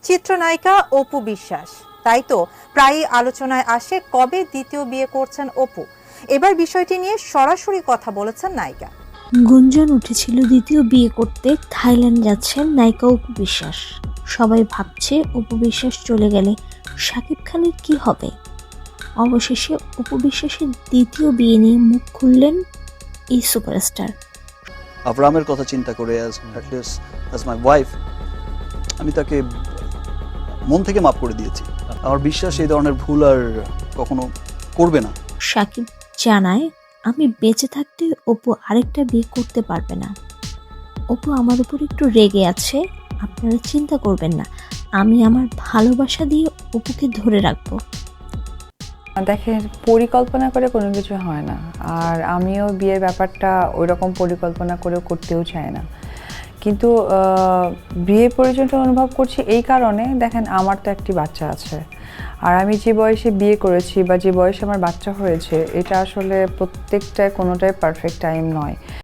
চিত্রনায়িকা অপু বিশ্বাস, তাই তো প্রায়ই আলোচনায় আসে কবে দ্বিতীয় বিয়ে করছেন অপু। এবার বিষয়টি নিয়ে সরাসরি কথা বলেছেন নায়িকা। গুঞ্জন উঠেছিল দ্বিতীয় বিয়ে করতে থাইল্যান্ড যাচ্ছেন নায়িকা অপু বিশ্বাস। সবাই ভাবছে অপু বিশ্বাস চলে গেলে শাকিব খানের কি হবে। অবশেষে অপু বিশ্বাসের দ্বিতীয় বিয়ে নিয়ে মুখ খুললেন এই সুপারস্টার। আবরামের কথা চিন্তা করে অ্যাজ মাই ওয়াইফ আমি তাকে মন থেকে মাফ করে দিয়েছি। আমার বিশ্বাস এই ধরনের ভুল আর কখনো করবে না। শাকিব জানায়, আমি বেঁচে থাকতে অপু আরেকটা বিয়ে করতে পারবে না। অপু আমার উপর একটু রেগে আছে, আপনারা চিন্তা করবেন না, আমি আমার ভালোবাসা দিয়ে অপুকে ধরে রাখবো। দেখেন, পরিকল্পনা করে কোনো কিছু হয় না, আর আমিও বিয়ের ব্যাপারটা ওই রকম পরিকল্পনা করে করতেও চাই না। কিন্তু বিয়ের প্রয়োজনটা অনুভব করছি এই কারণে, দেখেন আমার তো একটি বাচ্চা আছে, আর আমি যে বয়সে বিয়ে করেছি বা যে বয়সে আমার বাচ্চা হয়েছে, এটা আসলে প্রত্যেকটায় কোনোটাই পারফেক্ট টাইম নয়।